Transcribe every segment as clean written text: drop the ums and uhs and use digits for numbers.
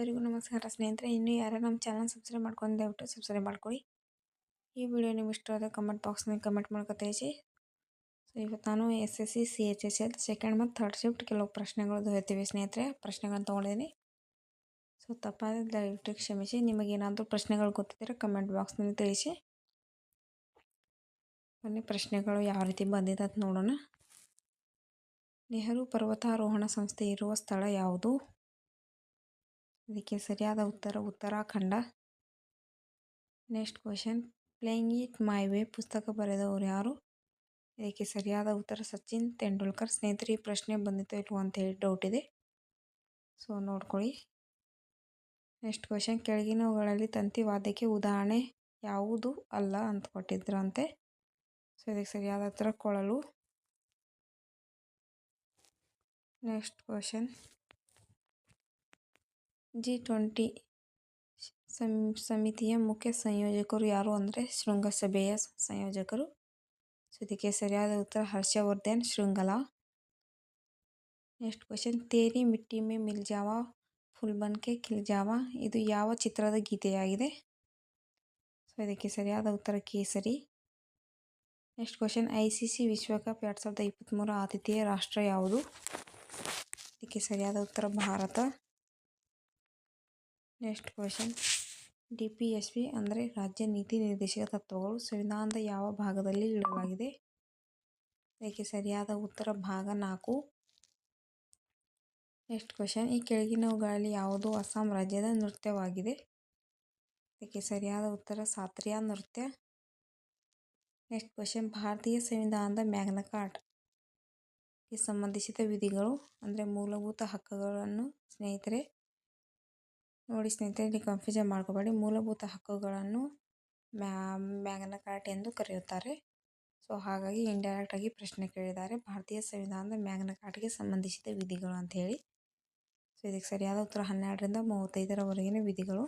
ಎಲ್ಲರಿಗೂ ನಮಸ್ಕಾರ ಸ್ನೇಹಿತರೆ. ಇನ್ನೂ ಯಾರು ನಮ್ಮ ಚಾನಲ್ ಸಬ್ಸ್ಕ್ರೈಬ್ ಮಾಡ್ಕೊಂಡು ದಯವಿಟ್ಟು ಸಬ್ಸ್ಕ್ರೈಬ್ ಮಾಡ್ಕೊಳ್ಳಿ. ಈ ವಿಡಿಯೋ ನಿಮ್ಗೆ ಇಷ್ಟವಾದ ಕಮೆಂಟ್ ಬಾಕ್ಸ್ನಲ್ಲಿ ಕಮೆಂಟ್ ಮಾಡ್ಕೊ ತಿಳಿಸಿ. ಸೊ ಇವತ್ತು ನಾನು SSC CHSL ಸೆಕೆಂಡ್ ಮತ್ತು ಥರ್ಡ್ ಶಿಫ್ಟ್ ಕೆಲವು ಪ್ರಶ್ನೆಗಳು ದೊರೆತಿವೆ ಸ್ನೇಹಿತರೆ. ಪ್ರಶ್ನೆಗಳನ್ನು ತೊಗೊಂಡಿದ್ದೀನಿ. ಸೊ ತಪ್ಪಾದರೆ ದಯವಿಟ್ಟು ಕ್ಷಮಿಸಿ. ನಿಮಗೇನಾದರೂ ಪ್ರಶ್ನೆಗಳು ಗೊತ್ತಿದ್ದರೆ ಕಮೆಂಟ್ ಬಾಕ್ಸ್ನಲ್ಲಿ ತಿಳಿಸಿ. ಬನ್ನಿ ಪ್ರಶ್ನೆಗಳು ಯಾವ ರೀತಿ ಬಂದಿದೆ ಅಂತ ನೋಡೋಣ. ನೆಹರು ಪರ್ವತಾರೋಹಣ ಸಂಸ್ಥೆ ಇರುವ ಸ್ಥಳ ಯಾವುದು? ಇದಕ್ಕೆ ಸರಿಯಾದ ಉತ್ತರ Uttarakhand. Next question, playing it my way ಪುಸ್ತಕ ಬರೆದವರು ಯಾರು? ಇದಕ್ಕೆ ಸರಿಯಾದ ಉತ್ತರ ಸಚಿನ್ ತೆಂಡೂಲ್ಕರ್. ಸ್ನೇಹಿತರೆ, ಈ ಪ್ರಶ್ನೆ ಬಂದಿತ್ತು ಇಲ್ವೋ ಅಂತ ಹೇಳಿ ಡೌಟ್ ಇದೆ, ಸೊ ನೋಡ್ಕೊಳ್ಳಿ. ನೆಕ್ಸ್ಟ್ ಕ್ವೆಶನ್, ಕೆಳಗಿನವುಗಳಲ್ಲಿ ತಂತಿ ವಾದ್ಯಕ್ಕೆ ಉದಾಹರಣೆ ಯಾವುದು ಅಲ್ಲ ಅಂತ ಕೊಟ್ಟಿದ್ರಂತೆ. ಸೊ ಇದಕ್ಕೆ ಸರಿಯಾದ ಉತ್ತರ ಕೊಳಲು. ನೆಕ್ಸ್ಟ್ ಕ್ವೆಶನ್, G20 ಸಮಿತಿಯ ಮುಖ್ಯ ಸಂಯೋಜಕರು ಯಾರು ಅಂದರೆ ಶೃಂಗಸಭೆಯ ಸಂಯೋಜಕರು. ಸೊ ಇದಕ್ಕೆ ಸರಿಯಾದ ಉತ್ತರ ಹರ್ಷವರ್ಧನ್ ಶೃಂಗಲಾ. ನೆಕ್ಸ್ಟ್ ಕ್ವೆಶನ್, ತೇರಿ ಮಿಟ್ಟಿ ಮೇ ಮಿಲ್ ಜಾವಾ ಫುಲ್ ಬನ್ ಕೆ ಖಿಲ್ ಜಾವಾ ಇದು ಯಾವ ಚಿತ್ರದ ಗೀತೆಯಾಗಿದೆ? ಸೊ ಇದಕ್ಕೆ ಸರಿಯಾದ ಉತ್ತರ ಕೇಸರಿ. ನೆಕ್ಸ್ಟ್ ಕ್ವೆಶನ್, ICC ವಿಶ್ವಕಪ್ 2023 ಆತಿಥೇಯ ರಾಷ್ಟ್ರ ಯಾವುದು? ಇದಕ್ಕೆ ಸರಿಯಾದ ಉತ್ತರ ಭಾರತ. ನೆಕ್ಸ್ಟ್ ಕ್ವೆಶನ್, DPSP ಅಂದರೆ ರಾಜ್ಯ ನೀತಿ ನಿರ್ದೇಶಕ ತತ್ವಗಳು ಸಂವಿಧಾನದ ಯಾವ ಭಾಗದಲ್ಲಿ ಇಡಲಾಗಿದೆ? ಇದಕ್ಕೆ ಸರಿಯಾದ ಉತ್ತರ ಭಾಗ 4. ನೆಕ್ಸ್ಟ್ ಕ್ವೆಶನ್, ಈ ಕೆಳಗಿನವುಗಳಲ್ಲಿ ಯಾವುದು ಅಸ್ಸಾಂ ರಾಜ್ಯದ ನೃತ್ಯವಾಗಿದೆ? ಇದಕ್ಕೆ ಸರಿಯಾದ ಉತ್ತರ ಸಾತ್ರಿಯಾ ನೃತ್ಯ. ನೆಕ್ಸ್ಟ್ ಕ್ವೆಶನ್, ಭಾರತೀಯ ಸಂವಿಧಾನದ ಮ್ಯಾಗ್ನಾ ಕಾರ್ಟಾಗೆ ಸಂಬಂಧಿಸಿದ ವಿಧಿಗಳು ಅಂದರೆ ಮೂಲಭೂತ ಹಕ್ಕುಗಳನ್ನು ಸ್ನೇಹಿತರೆ ನೋಡಿ ಇಲ್ಲಿ ಕನ್ಫ್ಯೂಷನ್ ಮಾಡ್ಕೋಬೇಡಿ. ಮೂಲಭೂತ ಹಕ್ಕುಗಳನ್ನು ಮ್ಯಾಗ್ನಾ ಕಾರ್ಟಾ ಎಂದು ಕರೆಯುತ್ತಾರೆ. ಸೊ ಹಾಗಾಗಿ ಇಂಡೈರೆಕ್ಟ್ ಆಗಿ ಪ್ರಶ್ನೆ ಕೇಳಿದ್ದಾರೆ, ಭಾರತೀಯ ಸಂವಿಧಾನದ ಮ್ಯಾಗ್ನಾ ಕಾರ್ಟಾಗೆ ಸಂಬಂಧಿಸಿದ ವಿಧಿಗಳು ಅಂತ ಹೇಳಿ. ಸೊ ಇದಕ್ಕೆ ಸರಿಯಾದ ಉತ್ತರ 12ರಿಂದ 35ರವರೆಗಿನ ವಿಧಿಗಳು.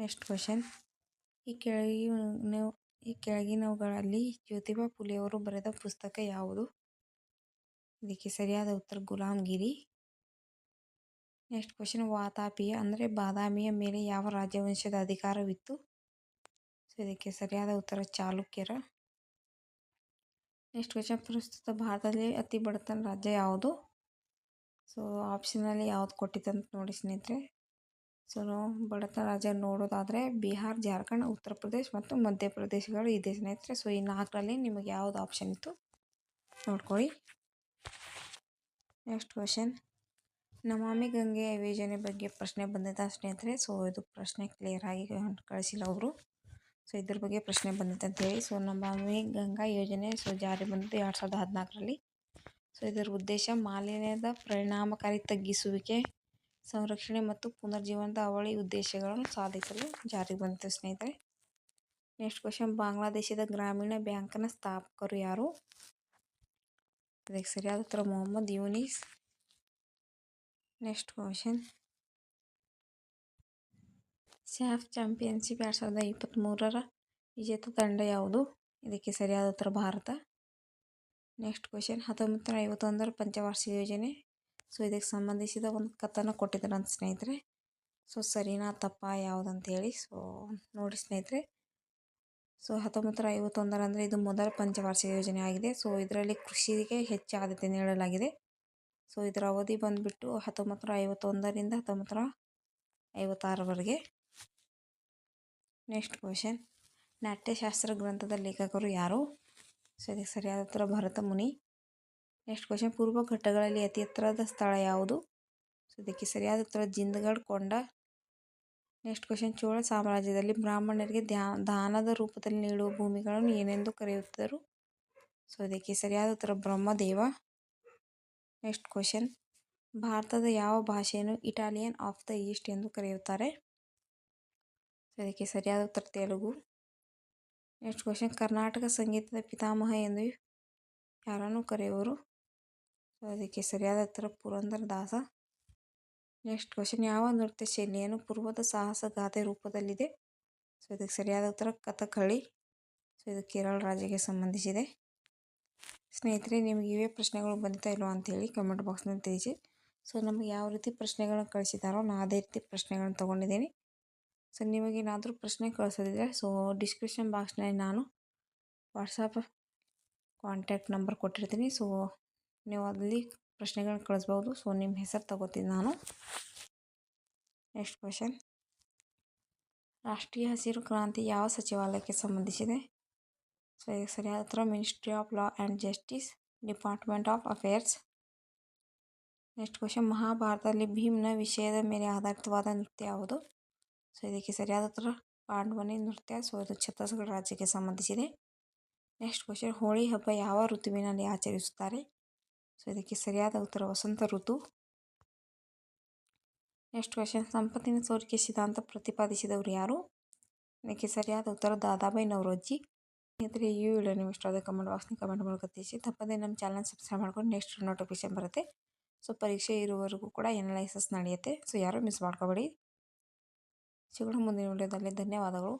ನೆಕ್ಸ್ಟ್ ಕ್ವೆಶನ್, ಈ ಕೆಳಗಿನವುಗಳಲ್ಲಿ ಜ್ಯೋತಿಬಾ ಫುಲೆಯವರು ಬರೆದ ಪುಸ್ತಕ ಯಾವುದು? ಇದಕ್ಕೆ ಸರಿಯಾದ ಉತ್ತರ ಗುಲಾಮಗಿರಿ. ನೆಕ್ಸ್ಟ್ ಕ್ವೆಶನ್, ವಾತಾಪಿಯ ಅಂದರೆ ಬಾದಾಮಿಯ ಮೇಲೆ ಯಾವ ರಾಜವಂಶದ ಅಧಿಕಾರವಿತ್ತು? ಸೊ ಇದಕ್ಕೆ ಸರಿಯಾದ ಉತ್ತರ ಚಾಲುಕ್ಯರ. ನೆಕ್ಸ್ಟ್ ಕ್ವೆಶನ್, ಪ್ರಸ್ತುತ ಭಾರತದಲ್ಲಿ ಅತಿ ಬಡತನ ರಾಜ್ಯ ಯಾವುದು? ಸೊ ಆಪ್ಷನಲ್ಲಿ ಯಾವ್ದು ಕೊಟ್ಟಿದ್ದಂತ ನೋಡಿ ಸ್ನೇಹಿತರೆ. ಸೊ ಬಡತನ ರಾಜ್ಯ ನೋಡೋದಾದರೆ ಬಿಹಾರ್, ಜಾರ್ಖಂಡ್, ಉತ್ತರ ಪ್ರದೇಶ್ ಮತ್ತು ಮಧ್ಯಪ್ರದೇಶಗಳು ಇದೆ ಸ್ನೇಹಿತರೆ. ಸೊ ಈ 4ರಲ್ಲಿ ನಿಮಗೆ ಯಾವುದು ಆಪ್ಷನ್ ಇತ್ತು ನೋಡ್ಕೊಳ್ಳಿ. ನೆಕ್ಸ್ಟ್ ಕ್ವೆಶನ್, ನಮಾಮಿ ಗಂಗೆ ಯೋಜನೆ ಬಗ್ಗೆ ಪ್ರಶ್ನೆ ಬಂದಿದೆ ಸ್ನೇಹಿತರೆ. ಸೊ ಇದು ಪ್ರಶ್ನೆ ಕ್ಲಿಯರ್ ಆಗಿ ಕಳಿಸಿಲ್ಲ ಅವರು. ಸೊ ಇದ್ರ ಬಗ್ಗೆ ಪ್ರಶ್ನೆ ಬಂದಿದೆ ಅಂತ ಹೇಳಿ. ಸೊ ನಮಾಮಿ ಗಂಗಾ ಯೋಜನೆ ಜಾರಿ ಬಂದಿದ್ದು 2014ರಲ್ಲಿ. ಸೊ ಇದರ ಉದ್ದೇಶ ಮಾಲಿನ್ಯದ ಪರಿಣಾಮಕಾರಿ ತಗ್ಗಿಸುವಿಕೆ, ಸಂರಕ್ಷಣೆ ಮತ್ತು ಪುನರ್ಜೀವನದ ಅವಳಿ ಉದ್ದೇಶಗಳನ್ನು ಸಾಧಿಸಲು ಜಾರಿಗೆ ಬಂದಿತ್ತು ಸ್ನೇಹಿತರೆ. ನೆಕ್ಸ್ಟ್ ಕ್ವೆಶನ್, ಬಾಂಗ್ಲಾದೇಶದ ಗ್ರಾಮೀಣ ಬ್ಯಾಂಕ್ನ ಸ್ಥಾಪಕರು ಯಾರು? ಇದಕ್ಕೆ ಸರಿಯಾದ ಉತ್ತರ Mohammad Yunus. Next question, SAFF championship 2023ರ ವಿಜೇತ ತಂಡ ಯಾವುದು? ಇದಕ್ಕೆ ಸರಿಯಾದ ಉತ್ತರ ಭಾರತ. ನೆಕ್ಸ್ಟ್ ಕ್ವೆಶನ್, 1951ರ ಪಂಚವಾರ್ಷಿಕ ಯೋಜನೆ. ಸೊ ಇದಕ್ಕೆ ಸಂಬಂಧಿಸಿದ ಒಂದು ಕಥನ ಕೊಟ್ಟಿದ್ದಾರಂತ ಸ್ನೇಹಿತರೆ. ಸೊ ಸರಿನಾ ತಪ್ಪಾ ಯಾವುದಂತ ಹೇಳಿ. ಸೊ ನೋಡಿ ಸ್ನೇಹಿತರೆ, ಸೊ 1951 ಅಂದರೆ ಇದು ಮೊದಲ ಪಂಚವಾರ್ಷಿಕ ಯೋಜನೆ ಆಗಿದೆ. ಸೊ ಇದರಲ್ಲಿ ಕೃಷಿಗೆ ಹೆಚ್ಚು ಆದ್ಯತೆ ನೀಡಲಾಗಿದೆ. ಸೊ ಇದರ ಅವಧಿ ಬಂದುಬಿಟ್ಟು 1951ರಿಂದ 1956ರವರೆಗೆ. ನೆಕ್ಸ್ಟ್ ಕ್ವೆಶನ್, ನಾಟ್ಯಶಾಸ್ತ್ರ ಗ್ರಂಥದ ಲೇಖಕರು ಯಾರು? ಸೊ ಇದಕ್ಕೆ ಸರಿಯಾದ ಉತ್ತರ ಭರತ ಮುನಿ. ನೆಕ್ಸ್ಟ್ ಕ್ವೆಶನ್, ಪೂರ್ವ ಘಟ್ಟಗಳಲ್ಲಿ ಅತಿ ಎತ್ತರದ ಸ್ಥಳ ಯಾವುದು? ಸೊ ಇದಕ್ಕೆ ಸರಿಯಾದ ಉತ್ತರ ಜಿಂದಗಢ ಕೊಂಡ. ನೆಕ್ಸ್ಟ್ ಕ್ವೆಶನ್, ಚೋಳ ಸಾಮ್ರಾಜ್ಯದಲ್ಲಿ ಬ್ರಾಹ್ಮಣರಿಗೆ ದಾನದ ರೂಪದಲ್ಲಿ ನೀಡುವ ಭೂಮಿಗಳನ್ನು ಏನೆಂದು ಕರೆಯುತ್ತಿದ್ದರು? ಸೊ ಇದಕ್ಕೆ ಸರಿಯಾದ ಉತ್ತರ ಬ್ರಹ್ಮದೇವ. ನೆಕ್ಸ್ಟ್ ಕ್ವೆಶನ್, ಭಾರತದ ಯಾವ ಭಾಷೆಯನ್ನು ಇಟಾಲಿಯನ್ ಆಫ್ ದ ಈಸ್ಟ್ ಎಂದು ಕರೆಯುತ್ತಾರೆ? ಸೊ ಇದಕ್ಕೆ ಸರಿಯಾದ ಉತ್ತರ ತೆಲುಗು. ನೆಕ್ಸ್ಟ್ ಕ್ವೆಶನ್, ಕರ್ನಾಟಕ ಸಂಗೀತದ ಪಿತಾಮಹ ಎಂದು ಯಾರನ್ನು ಕರೆಯುವರು? ಸೊ ಅದಕ್ಕೆ ಸರಿಯಾದ ಉತ್ತರ ಪುರಂದರದಾಸ. ನೆಕ್ಸ್ಟ್ ಕ್ವೆಶನ್, ಯಾವ ನೃತ್ಯ ಶೈಲಿಯನ್ನು ಪೂರ್ವದ ಸಾಹಸ ಗಾಥೆ ರೂಪದಲ್ಲಿದೆ? ಸೊ ಇದಕ್ಕೆ ಸರಿಯಾದ ಉತ್ತರ ಕಥಕಳಿ. ಸೊ ಇದು ಕೇರಳ ರಾಜ್ಯಕ್ಕೆ ಸಂಬಂಧಿಸಿದೆ. ಸ್ನೇಹಿತರೆ, ನಿಮಗೆ ಇವೇ ಪ್ರಶ್ನೆಗಳು ಬಂದಿತ್ತಾ ಇಲ್ವಾ ಅಂತೇಳಿ ಕಮೆಂಟ್ ಬಾಕ್ಸ್ನಲ್ಲಿ ತಿಳಿಸಿ. ಸೊ ನಮಗೆ ಯಾವ ರೀತಿ ಪ್ರಶ್ನೆಗಳನ್ನ ಕಳಿಸಿದ್ದಾರೋ ನಾನು ಅದೇ ರೀತಿ ಪ್ರಶ್ನೆಗಳನ್ನ ತೊಗೊಂಡಿದ್ದೀನಿ. ಸೊ ನಿಮಗೇನಾದರೂ ಪ್ರಶ್ನೆ ಕಳಿಸೋದಿದ್ರೆ ಸೊ ಡಿಸ್ಕ್ರಿಪ್ಷನ್ ಬಾಕ್ಸ್ನಲ್ಲಿ ನಾನು ವಾಟ್ಸಪ್ ಕಾಂಟ್ಯಾಕ್ಟ್ ನಂಬರ್ ಕೊಟ್ಟಿರ್ತೀನಿ. ಸೊ ನೀವು ಅಲ್ಲಿ ಪ್ರಶ್ನೆಗಳನ್ನ ಕಳಿಸ್ಬೋದು. ಸೊ ನಿಮ್ಮ ಹೆಸರು ತಗೋತೀನಿ ನಾನು. ನೆಕ್ಸ್ಟ್ ಕ್ವೆಶನ್, ರಾಷ್ಟ್ರೀಯ ಹಸಿರು ಕ್ರಾಂತಿ ಯಾವ ಸಚಿವಾಲಯಕ್ಕೆ ಸಂಬಂಧಿಸಿದೆ? ಸೊ ಇದಕ್ಕೆ ಸರಿಯಾದ ಉತ್ತರ ministry of law and justice, department of affairs. Next question, ಮಹಾಭಾರತದಲ್ಲಿ ಭೀಮ್ನ ವಿಷಯದ ಮೇಲೆ ಆಧಾರಿತವಾದ ನೃತ್ಯ ಯಾವುದು? ಸೊ ಇದಕ್ಕೆ ಸರಿಯಾದ ಉತ್ತರ ಪಾಂಡವನಿ ನೃತ್ಯ. ಸೊ ಇದು ಛತ್ತೀಸ್ಗಢ ರಾಜ್ಯಕ್ಕೆ ಸಂಬಂಧಿಸಿದೆ. ನೆಕ್ಸ್ಟ್ ಕ್ವೆಶನ್, ಹೋಳಿ ಹಬ್ಬ ಯಾವ ಋತುವಿನಲ್ಲಿ ಆಚರಿಸುತ್ತಾರೆ? ಸೊ ಇದಕ್ಕೆ ಸರಿಯಾದ ಉತ್ತರ ವಸಂತ ಋತು. ನೆಕ್ಸ್ಟ್ ಕ್ವೆಶನ್, ಸಂಪತ್ತಿನ ಸೋರಿಕೆ ಸಿದ್ಧಾಂತ ಪ್ರತಿಪಾದಿಸಿದವರು ಯಾರು? ಇದಕ್ಕೆ ಸರಿಯಾದ ಉತ್ತರ ದಾದಾಬಾಯಿ ನವರೋಜಿ. ಸ್ನೇಹಿತರೆ, ಈ ವಿಡಿಯೋ ನಿಮಗೆ ಇಷ್ಟ ಆದರೆ ಕಮೆಂಟ್ ಬಾಕ್ಸ್ನ ಕಮೆಂಟ್ ಮೂಲಕ ತಿಳಿಸಿ. ತಪ್ಪದೇ ನಮ್ಮ ಚಾನಲ್ ಸಬ್ಸ್ಕ್ರೈಬ್ ಮಾಡ್ಕೊಂಡು ನೆಕ್ಸ್ಟ್ ನೋಟಿಫಿಕೇಶನ್ ಬರುತ್ತೆ. ಸೊ ಪರೀಕ್ಷೆ ಇರುವವರೆಗೂ ಕೂಡ ಎನಲೈಸಸ್ ನಡೆಯುತ್ತೆ. ಸೊ ಯಾರೂ ಮಿಸ್ ಮಾಡ್ಕೋಬೇಡಿ. ಸಿಗೋಣ ಮುಂದಿನ ವಿಡಿಯೋದಲ್ಲಿ. ಧನ್ಯವಾದಗಳು.